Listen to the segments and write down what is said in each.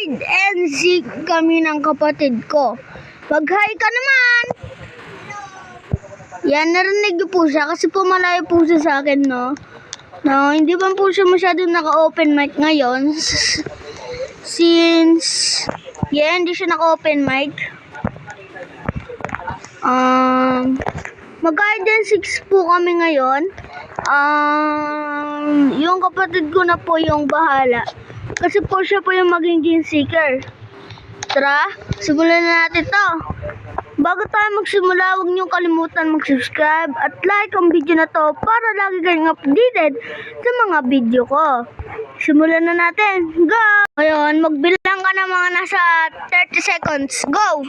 hide and seek kami ng kapatid ko. Mag-hi ka naman! Yan, narinig niyo po siya kasi po malayo po siya sa akin, no? No, hindi pa po siya masyadong naka-open mic ngayon. Since, hindi siya naka-open mic. Mag-hide and seek po kami ngayon. Yung kapatid ko na po yung bahala. Kasi po siya po yung magiging seeker. Tara, simulan na natin to. Bago tayo magsimula, huwag niyo kalimutan mag-subscribe at like ang video na to para lagi kayong updated sa mga video ko. Simulan na natin. Go! Ngayon, magbilang ka ng mga nasa 30 seconds. Go!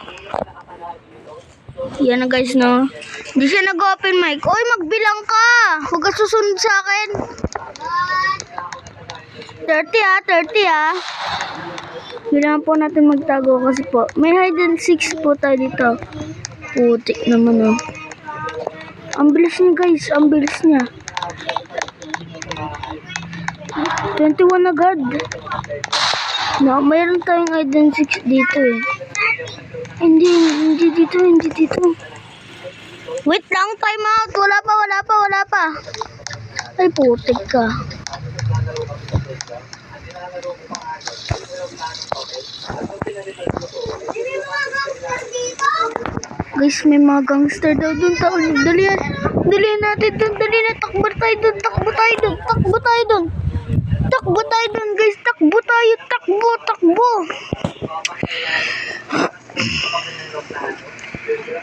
Yan na guys, no? Hindi siya nag-open mic. Oy, magbilang ka! Huwag ka susunod sa akin. 30 ah. Kailangan po natin magtago kasi po may hide and seek po tayo dito. Putik naman, oh. Ang bilis niya guys, ang bilis niya. 21 agad. No, mayroon tayong hide and seek dito eh. Hindi dito. Wait lang, time out. Wala pa. Ay, putik ka. Guys, may mga gangster daw dun. Dalihan natin dun. Takbo tayo dun. Guys. Takbo tayo.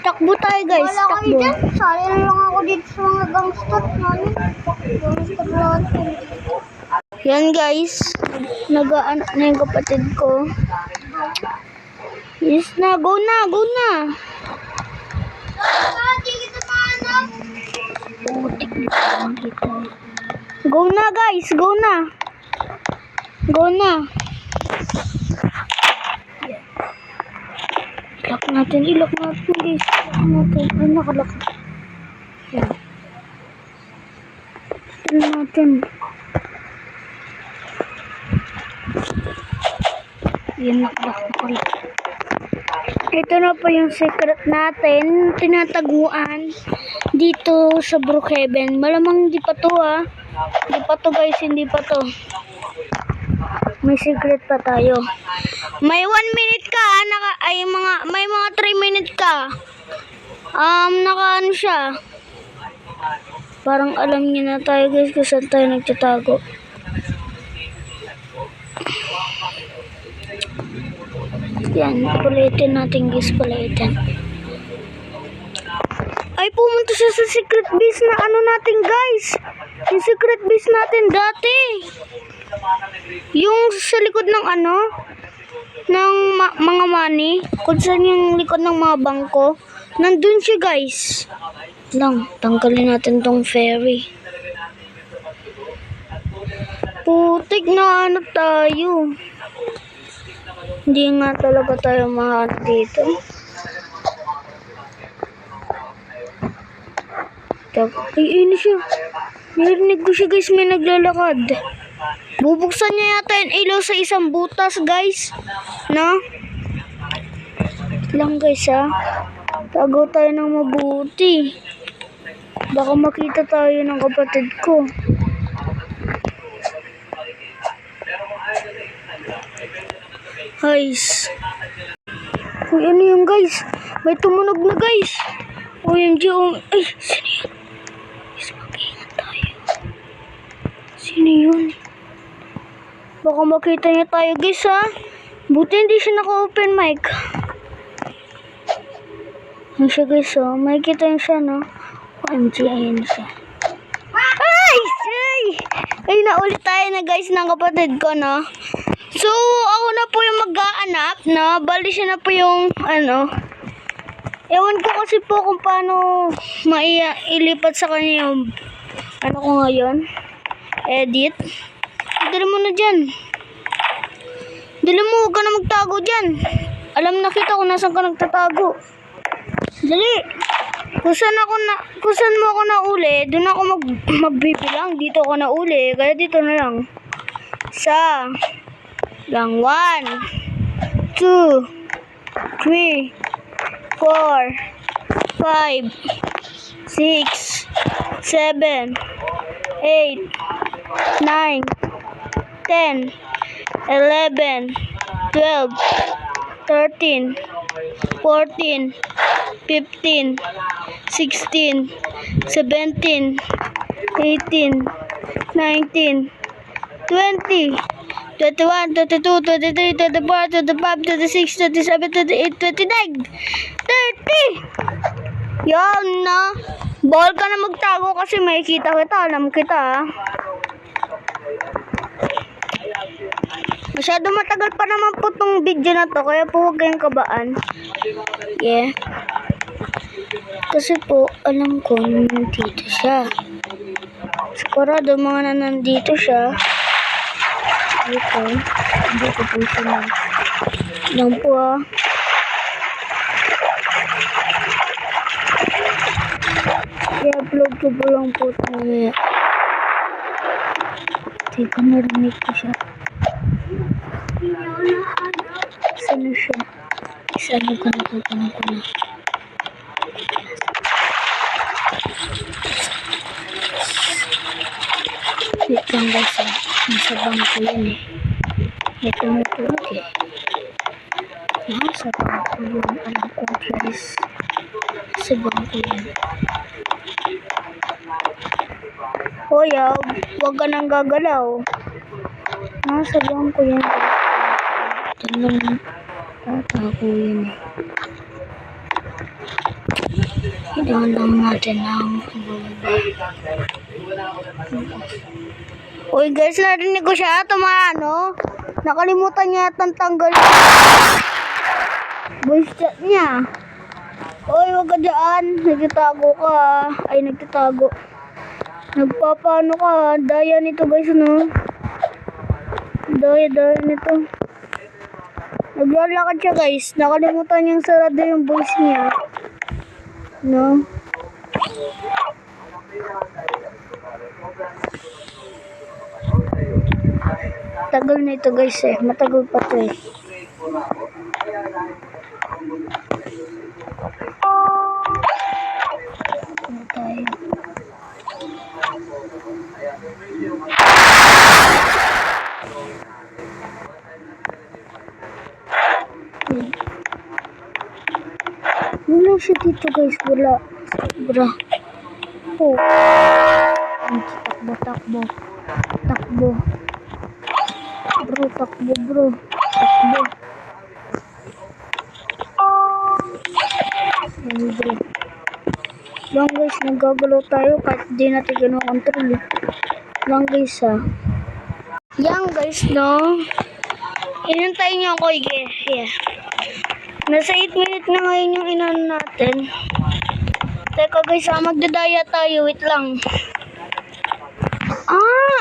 Takbo tayo, guys. Takbo. Sali lang ako dito sa mga gangster. Gangster natin. Yan, guys. Nag-aanak na yung kapatid ko. Yes na. Go na. Go na, guys. Go na. Ilak natin, guys. Ay, nakalak. Yan. Ilak natin. Yan, nakalak ko. Ito na po yung secret natin. Tinataguan dito sa Brookhaven. Malamang hindi pa to, ah. Hindi pa to, guys. Hindi pa to. May secret pa tayo. May 1 minute ka, may mga 3 minutes ka. Naka siya. Parang alam niyo na tayo, guys, kung saan tayo nagtatago. Yan, pulitin natin, guys, Ay, pumunta siya sa secret base na natin, guys. Yung secret base natin dati. Yung sa likod ng ng mga money, kung saan yung likod ng mga bangko, nandun siya, guys. Tanggalin natin tong ferry. Putik na tayo. Hindi nga talaga tayo mahanap dito. Ay, ini siya. Narinig ko siya, guys, may naglalakad. Bubuksan niya yata yung ilaw sa isang butas, guys. No? Lang, guys, ha. Tago tayo ng mabuti. Baka makita tayo ng kapatid ko. Guys. Uy, ano yung guys? May tumunog na, guys. OMG, ay, sino yun? Guys, mag-iingat tayo. Sino yun? Baka makita niya tayo, guys, ha? Buti hindi siya naka-open mic. Ayun siya, guys, oh. Makikita niya siya, no? OMG, ayun siya. Ay, naulit tayo na, guys, ng kapatid ko, no? So, ako na po yung mag-aanap, no? Bali siya na po yung, ewan ko kasi po kung paano ilipat sa kanya yung, ko ngayon, edit. Dali mo na dyan. Dali mo, huwag ka na magtago dyan. Alam na kita kung nasan ka nagtatago. Dali. Kung saan mo ako nauli, doon ako magbibilang. Dito ako nauli, kaya dito na lang. Isa. Lang 1, 2, 3, 4, 5, 6, 7, 8, 9, 10, 11, 12, 13, 14, 15, 16, 17, 18, 19, 20, 21, 22, 23, 24, 25, 26, 27, 28, 29, 30! Yan na. Bawal ka na magtago kasi makikita kita. Alam kita. Masyado matagal pa naman po tong video na to. Kaya po huwag kayong kabaan. Yeah. Kasi po, alam ko nandito siya. Sigurado mga na nandito siya. Dito. Dito po siya na. Lang po ah. I-upload ko po lang po ito mamaya. Hindi ko narinig ko siya. Sana siya? Sana ko na po na. Wait lang guys ah. Nasa bangko yan eh. May tumutulog eh. Nasa bangko yun. Alam ko guys. Nasa bangko yan. Hoy, wag ka nang gagalaw. Nasa bangko yan. Ito lang. Tatako yan eh. Kailangan lang natin ang Uy guys, narinig ko siya. Tumaano. Nakalimutan niya yatang tanggal voice chat niya. Uy, wag ka dyan. Nagtatago ka. Ay, nagtatago. Nagpapaano ka. Daya nito guys, no? Daya nito. Naglalakad siya guys. Nakalimutan niyang sarado yung voice niya. No? Tagal na ito guys eh. Matagal pa ito eh. Ano tayo? Wala siya dito guys. Wala. Sobra. Oh. Takbo. Takbo. Bro, takbo bro. Takbo. Ayan bro. Lang guys, nagagalaw tayo kahit di natin kinokontrol eh. Lang guys ha. Yan guys no. Inantayin niyo ako yeah. Nasa 8 minutes na ngayon yung inan natin. Teka guys magdadaya tayo. Wait lang.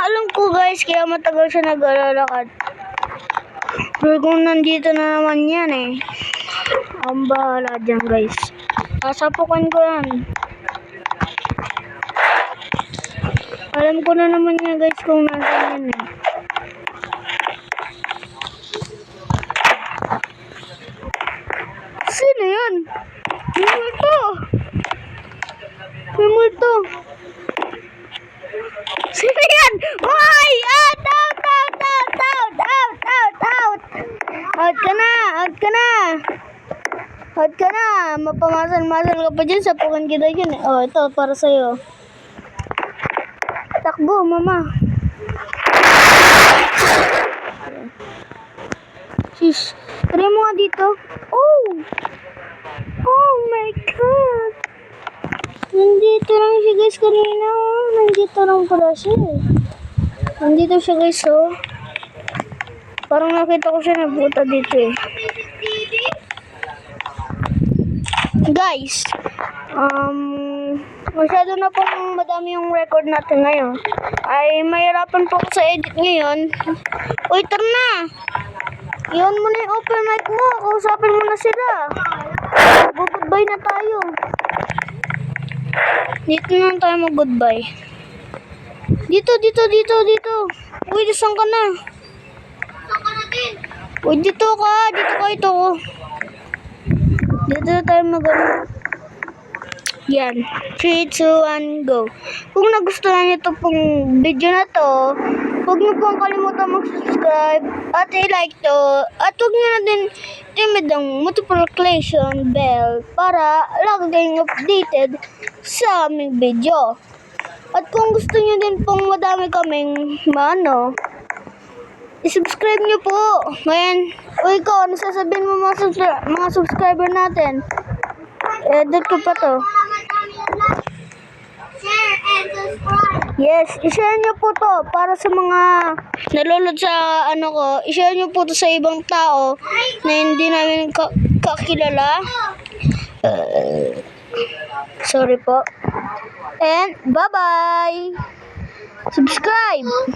Alam ko guys, kaya matagal siya nag-alalakad. Pero kung nandito na naman yan eh. Ang bahala dyan guys. Sasapukan ko yan. Alam ko na naman niya guys kung nasan yan eh. Sino yan? May multo. Sino yan? Hoy! Out! Out ka na! Mapamasal-masal ka pa dyan. Sapukan kita dyan. Oh, ito para sa'yo. Takbo, mama. Sis, try mo nga dito. Oh my God. Nandito lang siya guys kanina. Nandito lang pala siya. Nandito siya guys oh. Parang nakita ko siya nabuta dito eh. Guys, masyado na pong madami yung record natin ngayon. Ay mahirapan po ako sa edit ngayon. Uy, tara na. Iyon mo na yung open mic mo. Kausapin mo na sila. Goodbye na tayo. Dito na tayo mag-goodbye. Dito. Uy, saan ka na? Saan ka na din? Uy, dito ka, ito ko. Dito na tayo Yan. 3, 2, 1, go. Kung nagustuhan niyo to pong video na to, huwag niyo pong kalimutan mag-subscribe at i-like to. At huwag niyo na din timid ang multiplication bell para lagi kayong updated sa aming video. At kung gusto niyo din pong madami kaming i-subscribe niyo po. Ngayon, ikaw, ano sasabihin mo mga subscriber natin? Edit ko pa to. Share and subscribe. Yes, i-share niyo po to para sa mga nalulod sa i-share niyo po to sa ibang tao na hindi namin kakilala. Sorry po. And bye-bye. Subscribe.